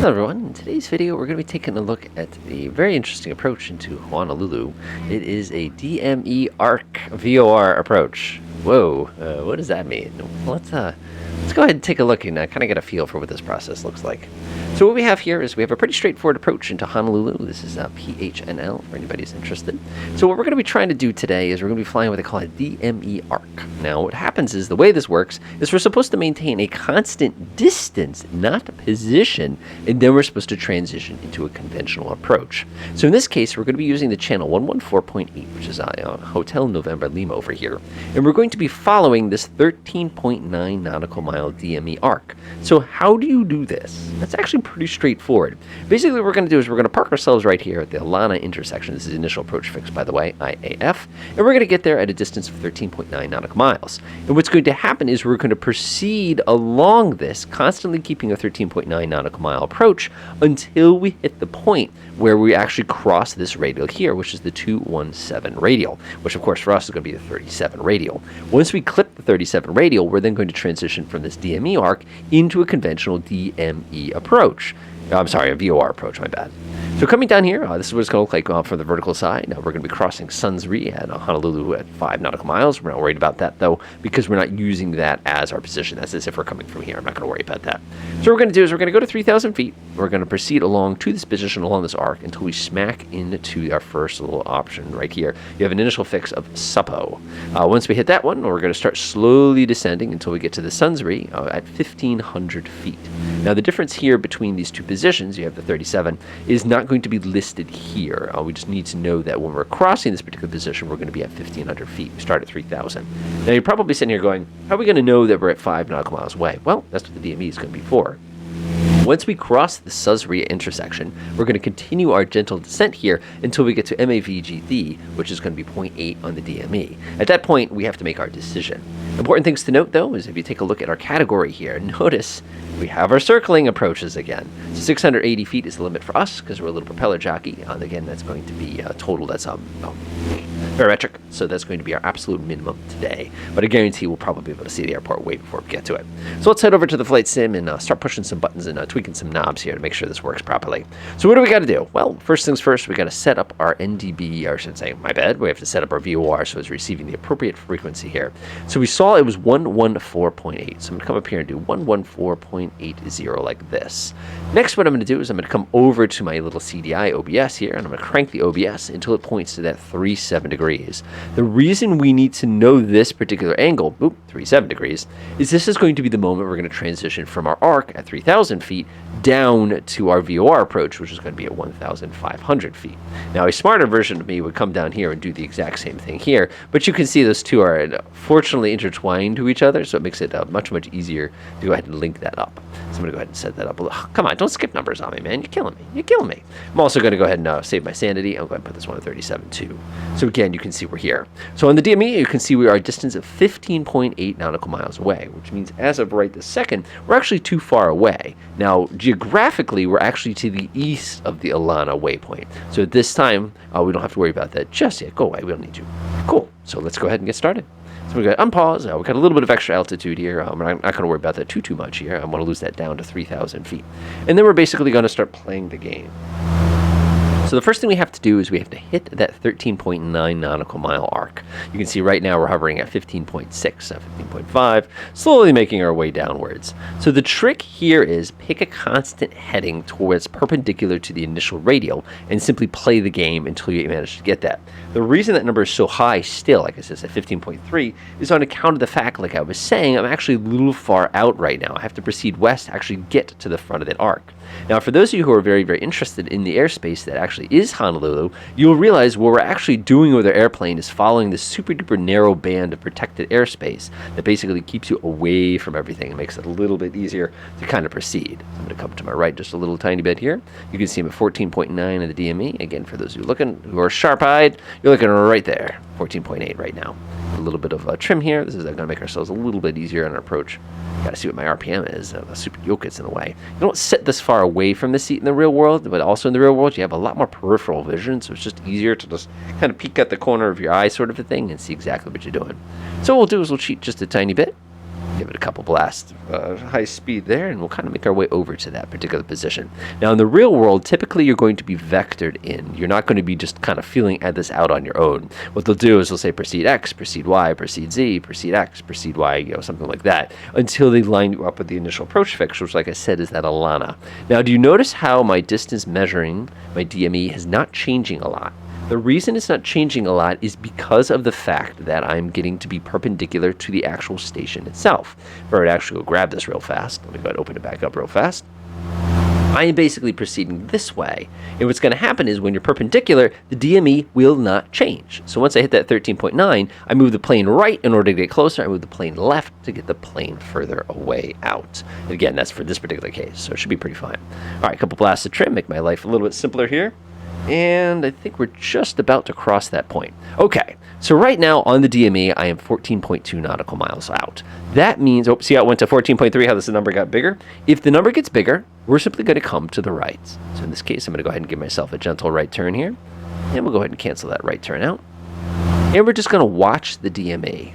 Hello everyone, in today's video we're going to be taking a look at a very interesting approach into Honolulu. It is a DME Arc VOR approach. Whoa, what does that mean? Let's go ahead and take a look and kind of get a feel for what this process looks like. So what we have here is we have a pretty straightforward approach into Honolulu. This is PHNL for anybody who's interested. So what we're going to be trying to do today is we're going to be flying what they call a DME Arc. Now what happens is the way this works is we're supposed to maintain a constant distance, not position, and then we're supposed to transition into a conventional approach. So in this case, we're going to be using the channel 114.8, which is Hotel November Lima over here. And we're going to be following this 13.9 nautical mile DME Arc. So how do you do this? That's actually pretty straightforward. Basically what we're going to do is we're going to park ourselves right here at the Alana intersection. This is the initial approach fix, by the way, IAF. And we're going to get there at a distance of 13.9 nautical miles. And what's going to happen is we're going to proceed along this, constantly keeping a 13.9 nautical mile approach until we hit the point where we actually cross this radial here, which is the 217 radial, which of course for us is going to be the 37 radial. Once we clip the 37 radial, we're then going to transition from this DME arc into a conventional DME approach. I'm sorry, a VOR approach, my bad. So coming down here, this is what it's going to look like from the vertical side. We're going to be crossing Sunsri at Honolulu at 5 nautical miles. We're not worried about that, though, because we're not using that as our position. That's as if we're coming from here. I'm not going to worry about that. So what we're going to do is we're going to go to 3,000 feet. We're going to proceed along to this position along this arc until we smack into our first little option right here. You have an initial fix of Suppo. Once we hit that one, we're going to start slowly descending until we get to the Sunsri at 1,500 feet. Now, the difference here between these two positions, you have the 37, is not going to be listed here. We just need to know that when we're crossing this particular position, we're going to be at 1,500 feet. We start at 3,000. Now, you're probably sitting here going, how are we going to know that we're at 5 nautical miles away? Well, that's what the DME is going to be for. Once we cross the Sunsri intersection, we're going to continue our gentle descent here until we get to MAVGD, which is going to be 0.8 on the DME. At that point, we have to make our decision. Important things to note, though, is if you take a look at our category here, notice we have our circling approaches again. So 680 feet is the limit for us because we're a little propeller jockey. And again, that's going to be total. That's barometric, so that's going to be our absolute minimum today. But I guarantee we'll probably be able to see the airport way before we get to it. So let's head over to the flight sim and start pushing some buttons and tweaking some knobs here to make sure this works properly. So what do we got to do? Well, first things first, we got to set up our NDB, or I should say, my bad. We have to set up our VOR so it's receiving the appropriate frequency here. So we saw it was 114.8. So I'm going to come up here and do 114.80 like this. Next, what I'm going to do is I'm going to come over to my little CDI OBS here, and I'm going to crank the OBS until it points to that 37 degrees. The reason we need to know this particular angle, 37 degrees, is this is going to be the moment we're going to transition from our arc at 3,000 feet down to our VOR approach, which is going to be at 1,500 feet. Now, a smarter version of me would come down here and do the exact same thing here, but you can see those two are fortunately intertwined to each other, so it makes it much easier to go ahead and link that up. So I'm going to go ahead and set that up. Come on, don't skip numbers on me, man. You're killing me. You're killing me. I'm also going to go ahead and save my sanity. I'll go ahead and put this one at 37 too. So again, you can see we're here. So on the DME, you can see we are a distance of 15.8 nautical miles away, which means as of right this second, we're actually too far away. Now, geographically, we're actually to the east of the Alana waypoint. So at this time, we don't have to worry about that just yet. Go away. We don't need you. Cool. So let's go ahead and get started. So we're going to unpause. We've got a little bit of extra altitude here. I'm not going to worry about that too much here. I want to lose that down to 3,000 feet. And then we're basically going to start playing the game. So the first thing we have to do is we have to hit that 13.9 nautical mile arc. You can see right now we're hovering at 15.6, 15.5, slowly making our way downwards. So the trick here is pick a constant heading towards perpendicular to the initial radial and simply play the game until you manage to get that. The reason that number is so high still, like I said, at 15.3, is on account of the fact, like I was saying, I'm actually a little far out right now. I have to proceed west to actually get to the front of that arc. Now, for those of you who are very, very interested in the airspace that actually is Honolulu, you'll realize what we're actually doing with our airplane is following this super duper narrow band of protected airspace that basically keeps you away from everything and makes it a little bit easier to kind of proceed. So I'm going to come to my right just a little tiny bit here. You can see I'm at 14.9 in the DME. Again, for those who are sharp-eyed, you're looking right there, 14.8 right now. A little bit of trim here. This is going to make ourselves a little bit easier on our approach. Got to see what my RPM is. The super yoke gets in the way. You don't sit this far away from the seat in the real world, but also in the real world, you have a lot more peripheral vision, so it's just easier to just kind of peek at the corner of your eye sort of a thing and see exactly what you're doing. So what we'll do is we'll cheat just a tiny bit. give it a couple blasts, high speed there, and we'll kind of make our way over to that particular position. Now, in the real world, typically you're going to be vectored in. You're not going to be just kind of feeling this out on your own. What they'll do is they'll say proceed X, proceed Y, proceed Z, proceed X, proceed Y, something like that, until they line you up with the initial approach fixture, which, like I said, is that Alana. Now, do you notice how my distance measuring, my DME, is not changing a lot? The reason it's not changing a lot is because of the fact that I'm getting to be perpendicular to the actual station itself. If I were to actually go grab this real fast, let me go ahead and open it back up real fast. I am basically proceeding this way. And what's going to happen is when you're perpendicular, the DME will not change. So once I hit that 13.9, I move the plane right in order to get closer. I move the plane left to get the plane further away out. And again, that's for this particular case, so it should be pretty fine. All right, a couple blasts of trim, make my life a little bit simpler here. And I think we're just about to cross that point. Okay, so right now on the DME, I am 14.2 nautical miles out. That means, see how it went to 14.3, how this number got bigger? If the number gets bigger, we're simply going to come to the right. So in this case, I'm going to go ahead and give myself a gentle right turn here. And we'll go ahead and cancel that right turn out. And we're just going to watch the DME.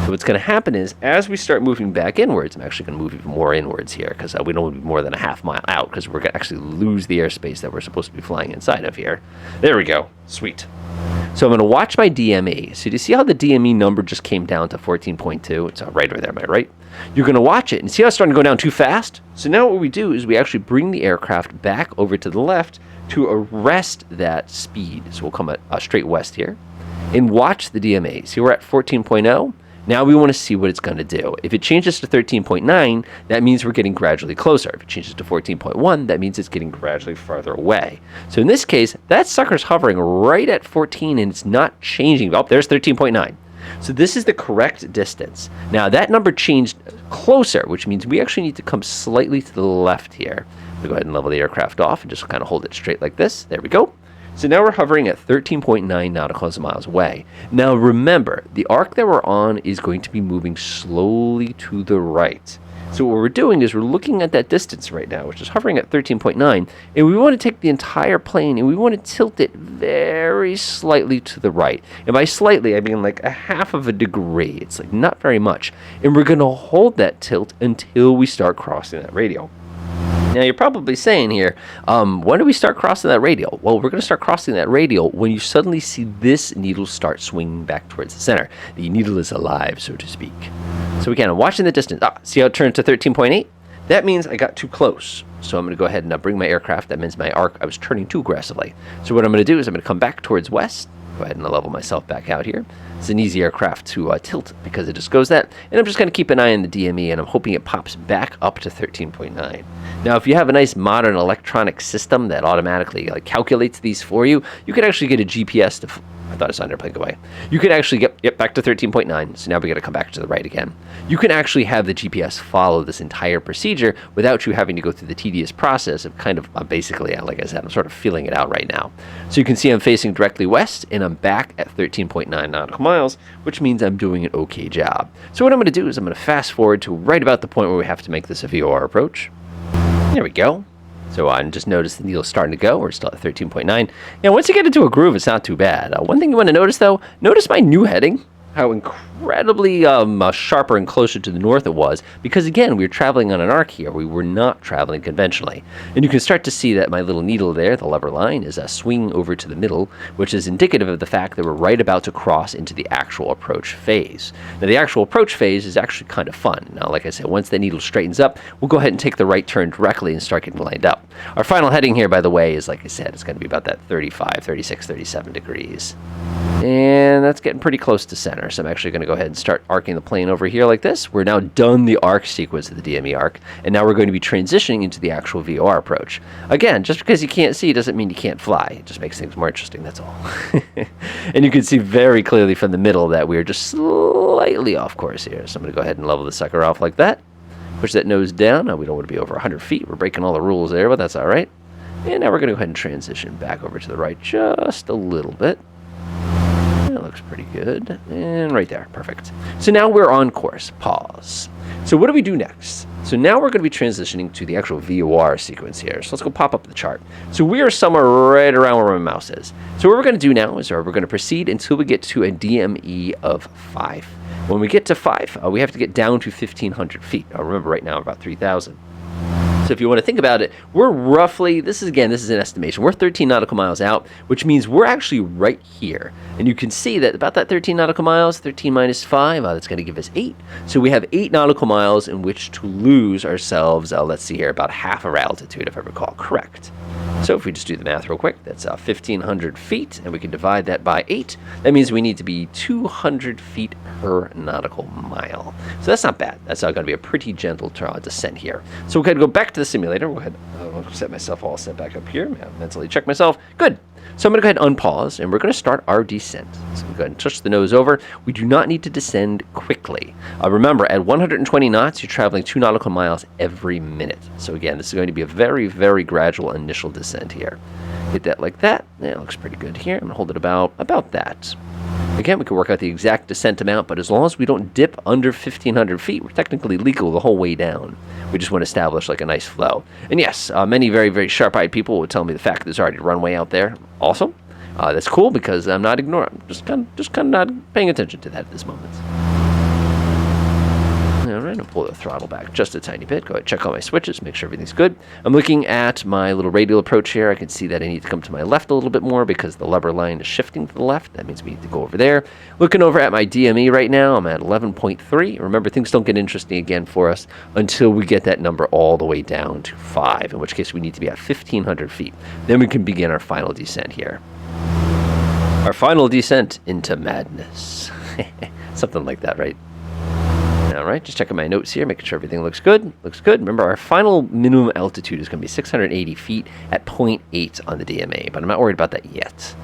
So what's going to happen is, as we start moving back inwards, I'm actually going to move even more inwards here, because we don't want to be more than a half mile out, because we're going to actually lose the airspace that we're supposed to be flying inside of here. There we go. Sweet. So I'm going to watch my DME. So do you see how the DME number just came down to 14.2? It's right over there, am I right? You're going to watch it, and see how it's starting to go down too fast? So now what we do is we actually bring the aircraft back over to the left to arrest that speed. So we'll come at straight west here, and watch the DME. See, we're at 14.0. Now we want to see what it's going to do. If it changes to 13.9, that means we're getting gradually closer. If it changes to 14.1, that means it's getting gradually farther away. So in this case, that sucker's hovering right at 14 and it's not changing. Oh, there's 13.9. So this is the correct distance. Now that number changed closer, which means we actually need to come slightly to the left here. We'll go ahead and level the aircraft off and just kind of hold it straight like this. There we go. So now we're hovering at 13.9 nautical miles away. Now remember, the arc that we're on is going to be moving slowly to the right. So what we're doing is we're looking at that distance right now, which is hovering at 13.9, and we want to take the entire plane and we want to tilt it very slightly to the right. And by slightly, I mean like a half of a degree. It's like not very much. And we're going to hold that tilt until we start crossing that radial. Now, you're probably saying here, when do we start crossing that radial? Well, we're going to start crossing that radial when you suddenly see this needle start swinging back towards the center. The needle is alive, so to speak. So again, I'm watching the distance. See how it turned to 13.8? That means I got too close. So I'm going to go ahead and bring my aircraft. That means my arc, I was turning too aggressively. So what I'm going to do is I'm going to come back towards west. Go ahead and level myself back out here. It's an easy aircraft to tilt because it just goes that. And I'm just going to keep an eye on the DME, and I'm hoping it pops back up to 13.9. Now, if you have a nice modern electronic system that automatically calculates these for you, you could actually get a GPS to... I thought I saw an airplane go away. You could actually get back to 13.9. So now we got to come back to the right again. You can actually have the GPS follow this entire procedure without you having to go through the tedious process of kind of basically, like I said, I'm sort of feeling it out right now. So you can see I'm facing directly west, and I'm back at 13.9 nautical miles, which means I'm doing an okay job. So what I'm going to do is I'm going to fast forward to right about the point where we have to make this a VOR approach. There we go. So I just noticed the needle's starting to go. We're still at 13.9. Now, once you get into a groove, it's not too bad. One thing you want to notice, though, notice my new heading, how incredibly sharper and closer to the north it was, because again, we were traveling on an arc here. We were not traveling conventionally. And you can start to see that my little needle there, the lever line, is swinging over to the middle, which is indicative of the fact that we're right about to cross into the actual approach phase. Now, the actual approach phase is actually kind of fun. Now, like I said, once the needle straightens up, we'll go ahead and take the right turn directly and start getting lined up. Our final heading here, by the way, is, like I said, it's going to be about that 35, 36, 37 degrees. And that's getting pretty close to center. So I'm actually going to go ahead and start arcing the plane over here like this. We're now done the arc sequence of the DME arc, and now we're going to be transitioning into the actual VOR approach. Again, just because you can't see doesn't mean you can't fly. It just makes things more interesting, that's all. And you can see very clearly from the middle that we're just slightly off course here. So I'm going to go ahead and level the sucker off like that. Push that nose down. Now, we don't want to be over 100 feet. We're breaking all the rules there, but that's all right. And now we're going to go ahead and transition back over to the right just a little bit. That looks pretty good. And right there. Perfect. So now we're on course. Pause. So what do we do next? So now we're going to be transitioning to the actual VOR sequence here. So let's go pop up the chart. So we are somewhere right around where my mouse is. So what we're going to do now is we're going to proceed until we get to a DME of 5. When we get to 5, we have to get down to 1,500 feet. Remember, right now, we're about 3,000. So if you want to think about it, we're roughly, this is an estimation, we're 13 nautical miles out, which means we're actually right here. And you can see that about that 13 nautical miles, 13 minus 5, that's going to give us 8. So we have 8 nautical miles in which to lose ourselves, let's see here, about half our altitude, if I recall correct. So if we just do the math real quick, that's 1,500 feet, and we can divide that by 8. That means we need to be 200 feet per nautical mile. So that's not bad. That's going to be a pretty gentle descent here. So we're going to go back to the simulator. We'll go ahead, I'll set myself all set back up here. Mentally check myself. Good. So I'm going to go ahead and unpause, and we're going to start our descent. So we'll go ahead and touch the nose over. We do not need to descend quickly. Remember, at 120 knots, you're traveling 2 nautical miles every minute. So again, this is going to be a very, very gradual initial descent here. Hit that like that. Yeah, it looks pretty good here. I'm going to hold it about that. Again, we can work out the exact descent amount, but as long as we don't dip under 1,500 feet, we're technically legal the whole way down. We just want to establish like a nice flow. And yes, many very, very sharp-eyed people would tell me the fact that there's already a runway out there. Also, that's cool because I'm not ignoring. I'm just kind of not paying attention to that at this moment. All right, I'll pull the throttle back just a tiny bit. Go ahead, check all my switches, make sure everything's good. I'm looking at my little radial approach here. I can see that I need to come to my left a little bit more because the lubber line is shifting to the left. That means we need to go over there. Looking over at my DME right now, I'm at 11.3. Remember, things don't get interesting again for us until we get that number all the way down to 5, in which case we need to be at 1,500 feet. Then we can begin our final descent here. Our final descent into madness. Something like that, right? All right, just checking my notes here, making sure everything looks good. Looks good. Remember, our final minimum altitude is going to be 680 feet at 0.8 on the DMA, but I'm not worried about that yet.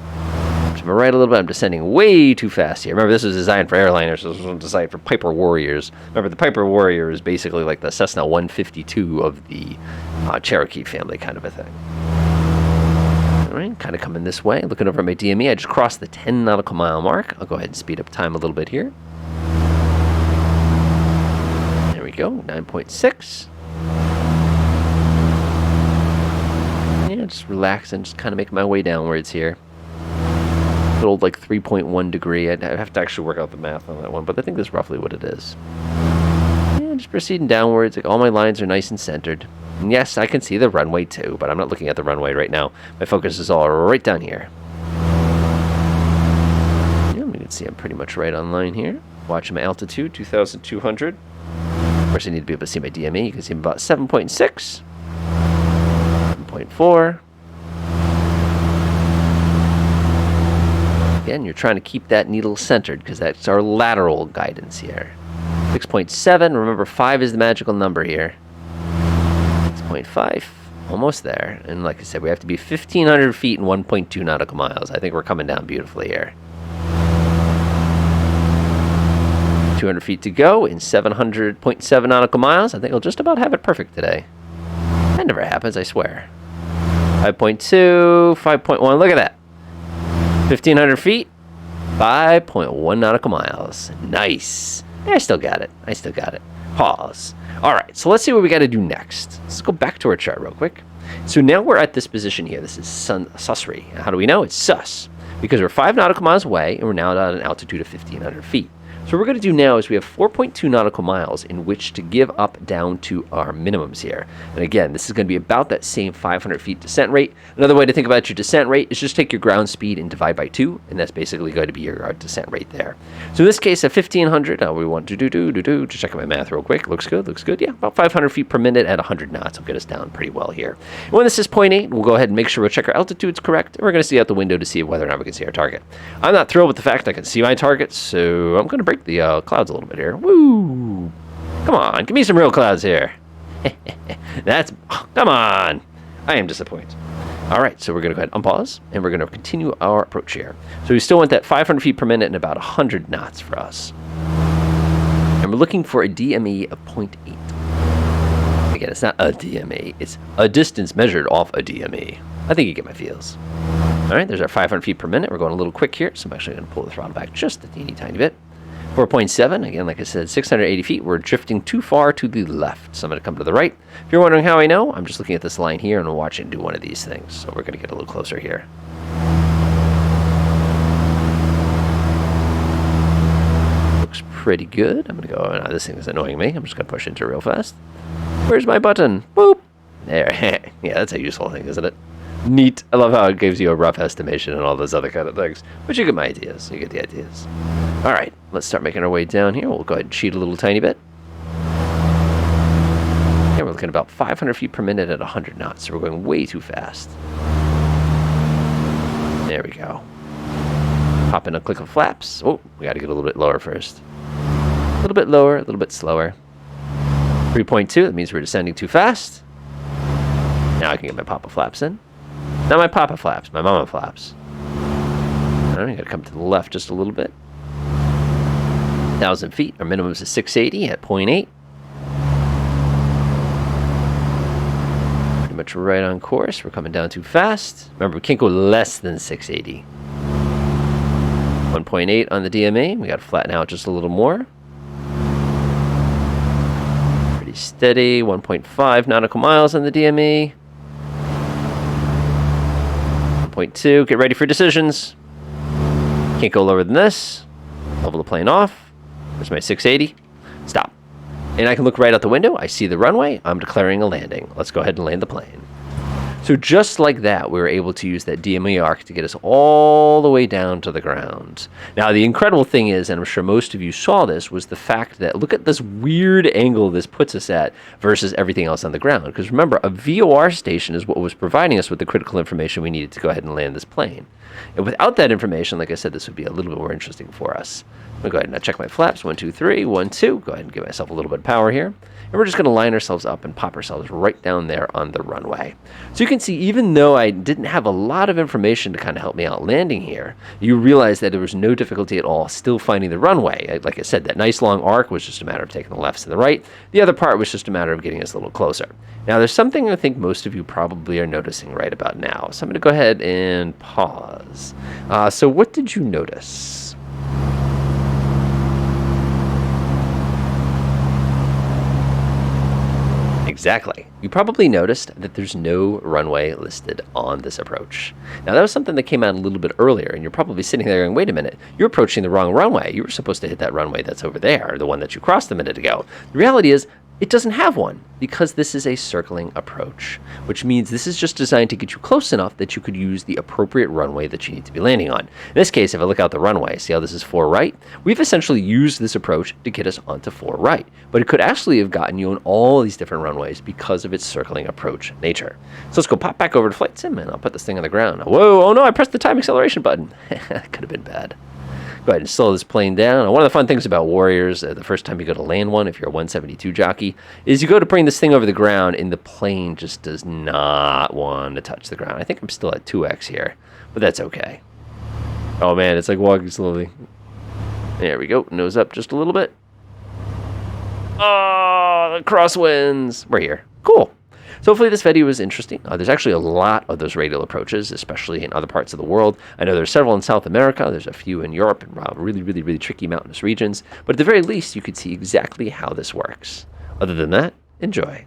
To my right a little bit, I'm descending way too fast here. Remember, this was designed for airliners. This was designed for Piper Warriors. Remember, the Piper Warrior is basically like the Cessna 152 of the Cherokee family kind of a thing. All right, kind of coming this way. Looking over at my DME, I just crossed the 10 nautical mile mark. I'll go ahead and speed up time a little bit here. Go 9.6. Yeah, just relax and just kind of make my way downwards here. Good old like 3.1 degree. I'd have to actually work out the math on that one, but I think that's roughly what it is. Yeah, just proceeding downwards. Like all my lines are nice and centered. And yes, I can see the runway too, but I'm not looking at the runway right now. My focus is all right down here. Yeah, we can see I'm pretty much right on line here. Watching my altitude, 2,200. Of course, I need to be able to see my DME. You can see I'm about 7.6, 7.4. Again, you're trying to keep that needle centered because that's our lateral guidance here. 6.7. Remember, 5 is the magical number here. 6.5. Almost there. And like I said, we have to be 1,500 feet and 1.2 nautical miles. I think we're coming down beautifully here. 200 feet to go in 700.7 nautical miles. I think I'll just about have it perfect today. That never happens, I swear. 5.2, 5.1, look at that. 1,500 feet, 5.1 nautical miles. Nice. Yeah, I still got it. Pause. All right, so let's see what we got to do next. Let's go back to our chart real quick. So now we're at this position here. This is Sussery. How do we know? It's sus. Because we're 5 nautical miles away, and we're now at an altitude of 1,500 feet. So what we're going to do now is we have 4.2 nautical miles in which to give up down to our minimums here. And again, this is going to be about that same 500 feet descent rate. Another way to think about your descent rate is just take your ground speed and divide by 2, and that's basically going to be your descent rate there. So in this case, at 1,500, we want to just check my math real quick. Looks good. Yeah, about 500 feet per minute at 100 knots will get us down pretty well here. And when this is 0.8, we'll go ahead and make sure we'll check our altitude's correct, and we're going to see out the window to see whether or not we can see our target. I'm not thrilled with the fact I can see my target, so I'm going to break the clouds a little bit here. Woo! Come on, give me some real clouds here. Come on. I am disappointed. All right, so we're going to go ahead and unpause, and we're going to continue our approach here. So we still want that 500 feet per minute and about 100 knots for us. And we're looking for a DME of 0.8. Again, it's not a DME. It's a distance measured off a DME. I think you get my feels. All right, there's our 500 feet per minute. We're going a little quick here, so I'm actually going to pull the throttle back just a teeny tiny bit. 4.7, again, like I said, 680 feet. We're drifting too far to the left, so I'm going to come to the right. If you're wondering how I know, I'm just looking at this line here and watching it do one of these things. So we're going to get a little closer here. Looks pretty good. I'm going to go, no, this thing is annoying me. I'm just going to push into it real fast. Where's my button? Boop. There. Yeah, that's a useful thing, isn't it? Neat. I love how it gives you a rough estimation and all those other kind of things. But you get my ideas. You get the ideas. All right, let's start making our way down here. We'll go ahead and cheat a little tiny bit. Here we're looking at about 500 feet per minute at 100 knots, so we're going way too fast. There we go. Pop in a click of flaps. Oh, we got to get a little bit lower first. A little bit lower, a little bit slower. 3.2, that means we're descending too fast. Now I can get my pop of flaps in. Not my papa flaps, my mama flaps. All right, got to come to the left just a little bit. 1,000 feet. Our minimum is 680 at 0.8. Pretty much right on course. We're coming down too fast. Remember, we can't go less than 680. 1.8 on the DME. We got to flatten out just a little more. Pretty steady. 1.5 nautical miles on the DME. 1.2. Get ready for decisions. Can't go lower than this. Level the plane off. There's my 680. Stop. And I can look right out the window. I see the runway. I'm declaring a landing. Let's go ahead and land the plane. So just like that, we were able to use that DME arc to get us all the way down to the ground. Now, the incredible thing is, and I'm sure most of you saw this, was the fact that look at this weird angle this puts us at versus everything else on the ground. Because remember, a VOR station is what was providing us with the critical information we needed to go ahead and land this plane. And without that information, like I said, this would be a little bit more interesting for us. I'm going to go ahead and check my flaps. 1, 2, 3, 1, 2. Go ahead and give myself a little bit of power here. And we're just going to line ourselves up and pop ourselves right down there on the runway. So you can see, even though I didn't have a lot of information to kind of help me out landing here, you realize that there was no difficulty at all still finding the runway. Like I said, that nice long arc was just a matter of taking the lefts and the right. The other part was just a matter of getting us a little closer. Now, there's something I think most of you probably are noticing right about now. So I'm going to go ahead and pause. So what did you notice? Exactly. You probably noticed that there's no runway listed on this approach. Now, that was something that came out a little bit earlier, and you're probably sitting there going, wait a minute, you're approaching the wrong runway. You were supposed to hit that runway that's over there, the one that you crossed a minute ago. The reality is, it doesn't have one because this is a circling approach, which means this is just designed to get you close enough that you could use the appropriate runway that you need to be landing on. In this case, if I look out the runway, see how this is 4 right? We've essentially used this approach to get us onto 4 right, but it could actually have gotten you on all these different runways because of its circling approach nature. So let's go pop back over to Flight Sim, and I'll put this thing on the ground. Whoa, oh no, I pressed the time acceleration button. That could have been bad. Go ahead and slow this plane down. And one of the fun things about Warriors, the first time you go to land one, if you're a 172 jockey, is you go to bring this thing over the ground, and the plane just does not want to touch the ground. I think I'm still at 2x here, but that's okay. Oh man, it's like walking slowly. There we go. Nose up just a little bit. Oh, the crosswinds. We're here. Cool. So hopefully this video was interesting. There's actually a lot of those radial approaches, especially in other parts of the world. I know there's several in South America. There's a few in Europe and really tricky mountainous regions. But at the very least, you could see exactly how this works. Other than that, enjoy.